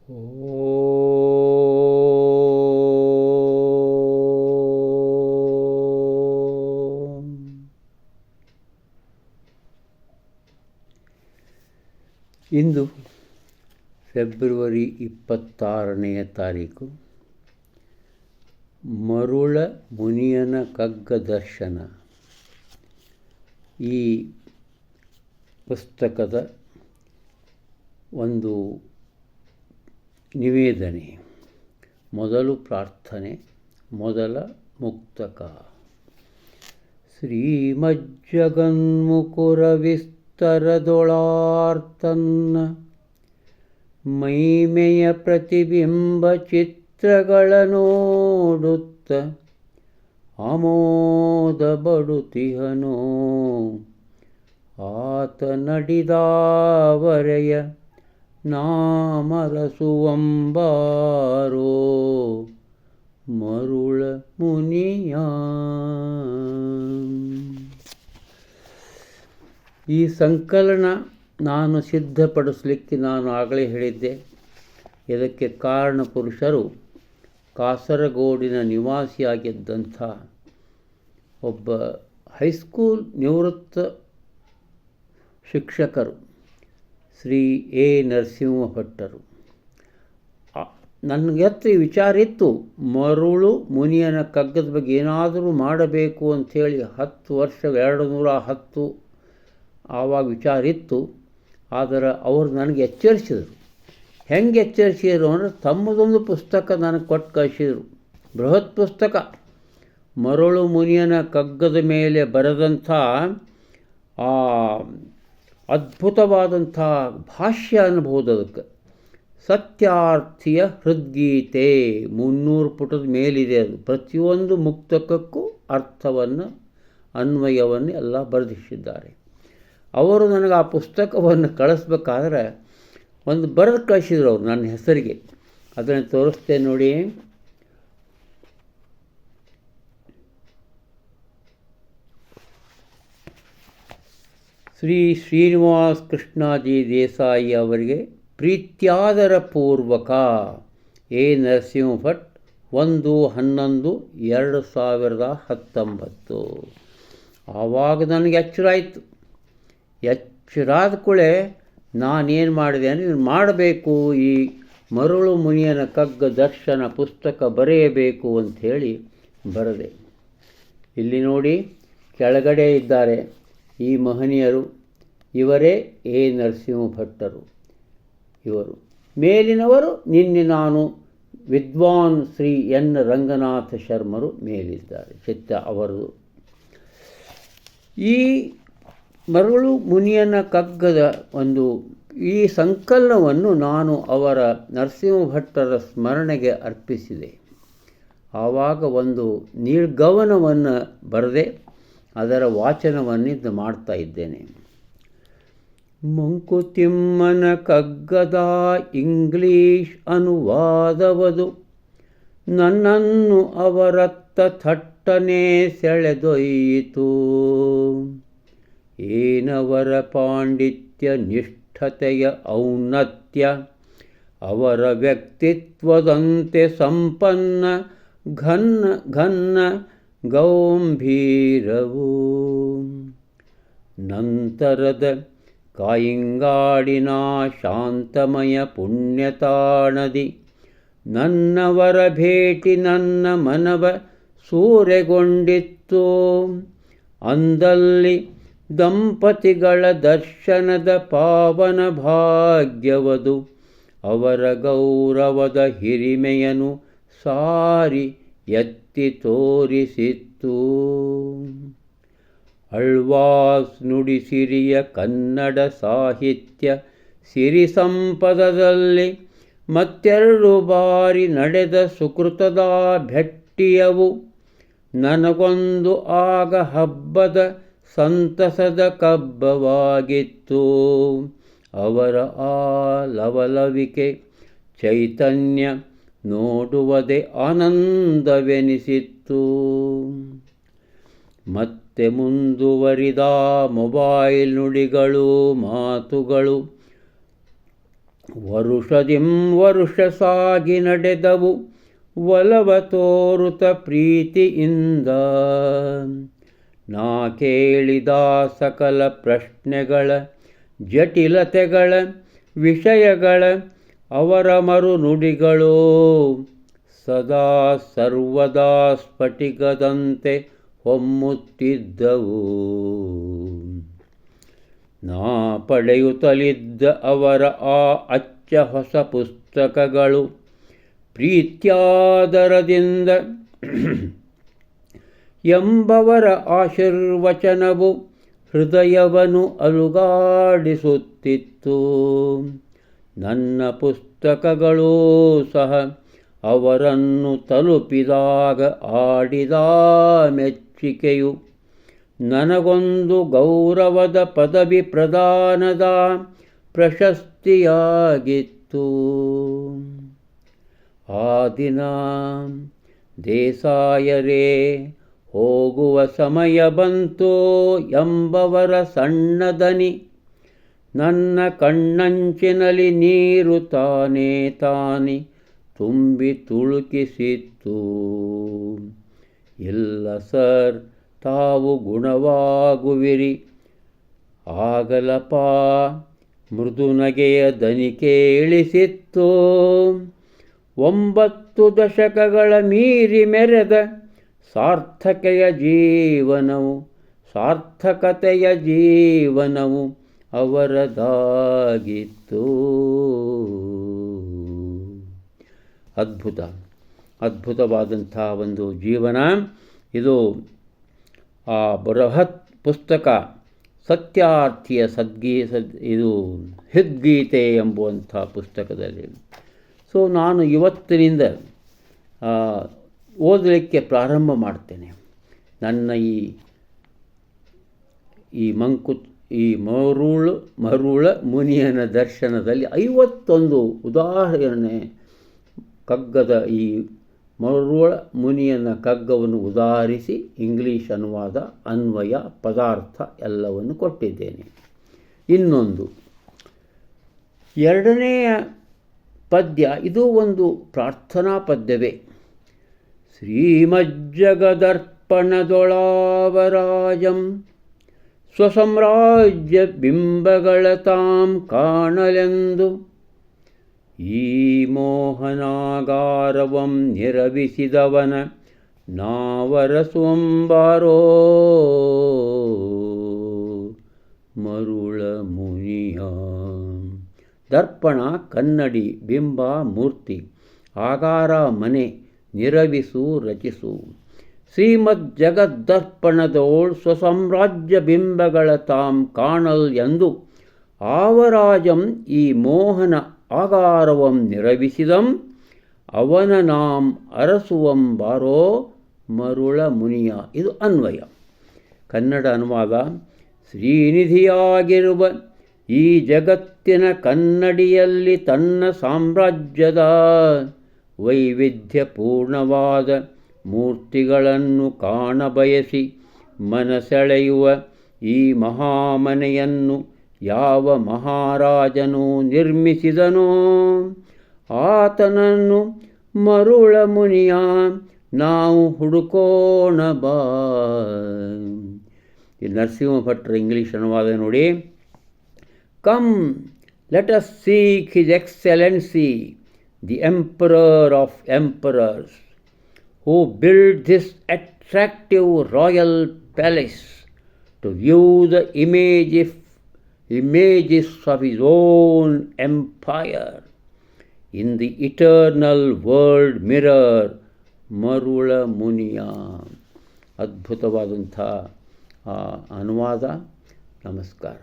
ಇಂದು February 26ನೇ ತಾರೀಕು. ಮರುಳ ಮುನಿಯನ ಕಗ್ಗ ದರ್ಶನ. ಈ ಪುಸ್ತಕದ ಒಂದು ನಿವೇದನೆ. ಮೊದಲು ಪ್ರಾರ್ಥನೆ, ಮೊದಲ ಮುಕ್ತಕ. ಶ್ರೀಮಜ್ಜಗನ್ಮುಕುರ ವಿಸ್ತರದೊಳಾರ್ತನ್ನ ಮೈಮೆಯ ಪ್ರತಿಬಿಂಬ ಚಿತ್ರಗಳ ನೋಡುತ್ತ ಆಮೋದ ಬಡುತಿಹನೋ ಆತ ನಡಿದಾವರೆಯ ನಾಮರಸುವಂಬಾರೋ ಮರುಳ ಮುನಿಯ. ಈ ಸಂಕಲನ ನಾನು ಸಿದ್ಧಪಡಿಸಲಿಕ್ಕೆ ನಾನು ಆಗಲೇ ಹೇಳಿದ್ದೆ. ಇದಕ್ಕೆ ಕಾರಣ ಪುರುಷರು ಕಾಸರಗೋಡಿನ ನಿವಾಸಿಯಾಗಿದ್ದಂಥ ಒಬ್ಬ ಹೈಸ್ಕೂಲ್ ನಿವೃತ್ತ ಶಿಕ್ಷಕರು ಶ್ರೀ ಎ ನರಸಿಂಹ ಭಟ್ಟರು. ನನಗೆ ವಿಚಾರ ಇತ್ತು, ಮರುಳು ಮುನಿಯನ ಕಗ್ಗದ ಬಗ್ಗೆ ಏನಾದರೂ ಮಾಡಬೇಕು ಅಂಥೇಳಿ 10 ವರ್ಷ 210 ಆವಾಗ ವಿಚಾರ ಇತ್ತು. ಆದರೆ ಅವರು ನನಗೆ ಎಚ್ಚರಿಸಿದರು. ಹೆಂಗೆ ಎಚ್ಚರಿಸಿದರು ಅಂದರೆ, ತಮ್ಮದೊಂದು ಪುಸ್ತಕ ನನಗೆ ಕೊಟ್ಟು ಕಳಿಸಿದರು. ಬೃಹತ್ ಪುಸ್ತಕ, ಮರುಳು ಮುನಿಯನ ಕಗ್ಗದ ಮೇಲೆ ಬರೆದಂಥ ಅದ್ಭುತವಾದಂಥ ಭಾಷ್ಯ ಅನ್ಬೋದು. ಅದಕ್ಕೆ ಸತ್ಯಾರ್ಥಿಯ ಹೃದ್ಗೀತೆ 300 ಪುಟದ ಮೇಲಿದೆ. ಅದು ಪ್ರತಿಯೊಂದು ಮುಕ್ತಕಕ್ಕೂ ಅರ್ಥವನ್ನು, ಅನ್ವಯವನ್ನು ಎಲ್ಲ ಬರೆದಿಟ್ಟಿದ್ದಾರೆ. ಅವರು ನನಗೆ ಆ ಪುಸ್ತಕವನ್ನು ಕಳಿಸ್ಬೇಕಾದ್ರೆ ಒಂದು ಬರೆದು ಕಳಿಸಿದ್ರು ಅವರು ನನ್ನ ಹೆಸರಿಗೆ. ಅದನ್ನು ತೋರಿಸ್ತೇನೆ ನೋಡಿ. ಶ್ರೀ ಶ್ರೀನಿವಾಸ ಕೃಷ್ಣಾಜಿ ದೇಸಾಯಿ ಅವರಿಗೆ ಪ್ರೀತ್ಯಾದರ ಪೂರ್ವಕ ಎ ನರಸಿಂಹ ಭಟ್ 1/11/2019. ಆವಾಗ ನನಗೆ ಎಚ್ಚರ ಆಯಿತು. ಎಚ್ಚರಾದ ಕೂಡಲೇ ನಾನೇನು ಮಾಡಿದೆ ಅಂದರೆ, ಮಾಡಬೇಕು, ಈ ಮರುಳು ಮುನಿಯನ ಕಗ್ಗ ದರ್ಶನ ಪುಸ್ತಕ ಬರೆಯಬೇಕು ಅಂಥೇಳಿ ಬರೆದೆ. ಇಲ್ಲಿ ನೋಡಿ, ಕೆಳಗಡೆ ಇದ್ದಾರೆ ಈ ಮಹನೀಯರು. ಇವರೇ ಎ ನರಸಿಂಹ ಭಟ್ಟರು. ಇವರು ಮೇಲಿನವರು ನಿನ್ನೆ ನಾನು ವಿದ್ವಾನ್ ಶ್ರೀ ಎನ್ ರಂಗನಾಥ ಶರ್ಮರು ಮೇಲಿದ್ದಾರೆ, ಚಿತ್ತ ಅವರದು. ಈ ಮರುಳು ಮುನಿಯನ ಕಗ್ಗದ ಈ ಸಂಕಲನವನ್ನು ನಾನು ಅವರ ನರಸಿಂಹ ಭಟ್ಟರ ಸ್ಮರಣೆಗೆ ಅರ್ಪಿಸಿದೆ. ಆವಾಗ ಒಂದು ನಿರ್ಗಮನವನ್ನು ಬರೆದೆ, ಅದರ ವಾಚನವನ್ನಿದ್ದು ಮಾಡ್ತಾ ಇದ್ದೇನೆ. ಮಂಕುತಿಮ್ಮನ ಕಗ್ಗದ ಇಂಗ್ಲೀಷ್ ಅನುವಾದವದು ನನ್ನನ್ನು ಅವರತ್ತ ಥಟ್ಟನೆ ಸೆಳೆದೊಯ್ಯಿತು. ಏನವರ ಪಾಂಡಿತ್ಯ ನಿಷ್ಠತೆಯ ಔನ್ನತ್ಯ, ಅವರ ವ್ಯಕ್ತಿತ್ವದಂತೆ ಸಂಪನ್ನ ಘನ್ನ ಘನ್ನ ಗಂಭೀರವು. ನಂತರದ ಕಾಯಿಂಗಾಡಿನ ಶಾಂತಮಯ ಪುಣ್ಯತಾಣದಿ ನನ್ನವರ ಭೇಟಿ ನನ್ನ ಮನವ ಸೂರೆಗೊಂಡಿತ್ತು. ಅಂದಲ್ಲಿ ದಂಪತಿಗಳ ದರ್ಶನದ ಪಾವನ ಭಾಗ್ಯವದು ಅವರ ಗೌರವದ ಹಿರಿಮೆಯನು ಸಾರಿ ಎತ್ತಿ ತೋರಿಸಿತ್ತು. ಅಳ್ವಾಸ್ ನುಡಿಸಿರಿಯ ಕನ್ನಡ ಸಾಹಿತ್ಯ ಸಿರಿ ಸಂಪದದಲ್ಲಿ ಮತ್ತೆರಡು ಬಾರಿ ನಡೆದ ಸುಕೃತದ ಭೆಟ್ಟಿಯವು ನನಗೊಂದು ಆಗ ಹಬ್ಬದ ಸಂತಸದ ಕಬ್ಬವಾಗಿತ್ತು. ಅವರ ಆ ಲವಲವಿಕೆ ಚೈತನ್ಯ ನೋಡುವುದೇ ಆನಂದವೆನಿಸಿತ್ತು. ಮತ್ತೆ ಮುಂದುವರಿದ ಮೊಬೈಲ್ ನುಡಿಗಳು ಮಾತುಗಳು ವರುಷದಿಂ ವರುಷ ಸಾಗಿ ನಡೆದವು ಒಲವ ತೋರುತ ಪ್ರೀತಿಯಿಂದ. ನಾ ಕೇಳಿದ ಸಕಲ ಪ್ರಶ್ನೆಗಳ ಜಟಿಲತೆಗಳ ವಿಷಯಗಳ ಅವರ ಮರು ನುಡಿಗಳು ಸದಾ ಸರ್ವದಾ ಸ್ಫಟಿಕದಂತೆ ಹೊಮ್ಮುತ್ತಿದ್ದವು. ನಾ ಪಡೆಯುತ್ತಲಿದ್ದ ಅವರ ಆ ಅಚ್ಚ ಹೊಸ ಪುಸ್ತಕಗಳು ಪ್ರೀತ್ಯಾದರದಿಂದ ಎಂಬವರ ಆಶೀರ್ವಚನವು ಹೃದಯವನ್ನು ಅಲುಗಾಡಿಸುತ್ತಿತ್ತು. ನನ್ನ ಪುಸ್ತಕಗಳೂ ಸಹ ಅವರನ್ನು ತಲುಪಿದಾಗ ಆಡಿದ ಮೆಚ್ಚುಗೆಯು ನನಗೊಂದು ಗೌರವದ ಪದವಿ ಪ್ರದಾನದ ಪ್ರಶಸ್ತಿಯಾಗಿತ್ತು. ಆ ದಿನ ದೇಸಾಯರೇ ಹೋಗುವ ಸಮಯ ಬಂತು ಎಂಬವರ ಸಣ್ಣ ದನಿ ನನ್ನ ಕಣ್ಣಂಚಿನಲ್ಲಿ ನೀರು ತಾನೇ ತುಂಬಿ ತುಳುಕಿಸಿತ್ತು. ಇಲ್ಲ ಸರ್, ತಾವು ಗುಣವಾಗುವಿರಿ ಆಗಲಪ. ಮೃದು ನಗೆಯ ದನಿ ಕೇಳಿಸಿತ್ತು. 9 ದಶಕಗಳ ಮೀರಿ ಮೆರೆದ ಸಾರ್ಥಕತೆಯ ಜೀವನವು ಅವರದಾಗಿತ್ತು. ಅದ್ಭುತವಾದಂಥ ಒಂದು ಜೀವನ ಇದು. ಆ ಬೃಹತ್ ಪುಸ್ತಕ ಸತ್ಯಾರ್ಥಿಯ ಇದು ಹೃದ್ಗೀತೆ ಎಂಬುವಂಥ ಪುಸ್ತಕದಲ್ಲಿ. ಸೊ ನಾನು ಇವತ್ತಿನಿಂದ ಓದಲಿಕ್ಕೆ ಪ್ರಾರಂಭ ಮಾಡ್ತೇನೆ. ನನ್ನ ಈ ಮರುಳ ಮುನಿಯನ ದರ್ಶನದಲ್ಲಿ 51 ಉದಾಹರಣೆ ಕಗ್ಗದ ಈ ಮರುಳ ಮುನಿಯನ ಕಗ್ಗವನ್ನು ಉದಾಹರಿಸಿ ಇಂಗ್ಲೀಷ್ ಅನುವಾದ, ಅನ್ವಯ, ಪದಾರ್ಥ ಎಲ್ಲವನ್ನು ಕೊಟ್ಟಿದ್ದೇನೆ. ಇನ್ನೊಂದು 2ನೇಯ ಪದ್ಯ, ಇದು ಒಂದು ಪ್ರಾರ್ಥನಾ ಪದ್ಯವೇ. ಶ್ರೀಮಜ್ಜಗದರ್ಪಣದೊಳಾವರಾಜಂ ಸ್ವಸಂರಾಜ್ಯ ಬಿಂಬಗಳ ತಾಂ ಕಾಣಲೆಂದು ಈ ಮೋಹನಾಗಾರವಂ ನಿರವಿಸಿದವನ ನಾವರಸುವಂಬಾರೋ ಮರುಳ ಮುನಿಯ. ದರ್ಪಣ ಕನ್ನಡಿ, ಬಿಂಬ ಮೂರ್ತಿ, ಆಗಾರ ಮನೆ, ನಿರವಿಸು ರಚಿಸು. ಶ್ರೀಮದ್ ಜಗದ್ದರ್ಪಣದೋಳ್ ಸ್ವಸಂರಾಜ್ಯ ಬಿಂಬಗಳ ತಾಂ ಕಾಣಲ್ ಎಂದು ಆವರಾಜಂ ಈ ಮೋಹನ ಆಗಾರವಂ ನಿರವಿಸಿದಂ ಅವನ ನಾಂ ಅರಸುವಂ ಬಾರೋ ಮರುಳ ಮುನಿಯ. ಇದು ಅನ್ವಯ. ಕನ್ನಡ ಅನುವಾದ. ಶ್ರೀನಿಧಿಯಾಗಿರುವ ಈ ಜಗತ್ತಿನ ಕನ್ನಡಿಯಲ್ಲಿ ತನ್ನ ಸಾಮ್ರಾಜ್ಯದ ವೈವಿಧ್ಯಪೂರ್ಣವಾದ ಮೂರ್ತಿಗಳನ್ನು ಕಾಣಬಯಸಿ ಮನಸೆಳೆಯುವ ಈ ಮಹಾಮನೆಯನ್ನು ಯಾವ ಮಹಾರಾಜನು ನಿರ್ಮಿಸಿದನೋ ಆತನನ್ನು ಮರುಳ ಮುನಿಯ ನಾವು ಹುಡುಕೋಣ ಬಾ. ಈ ನರಸಿಂಹ ಭಟ್ರ ಇಂಗ್ಲೀಷ್ ಅನುವಾದ ನೋಡಿ. Come let us seek his excellency the emperor of emperor's who built this attractive royal palace to view the images of his own empire in the eternal world mirror ಮರುಳ ಮುನಿಯ. ಅದ್ಭುತವಾದಂಥ ಅನುವಾದ. ನಮಸ್ಕಾರ.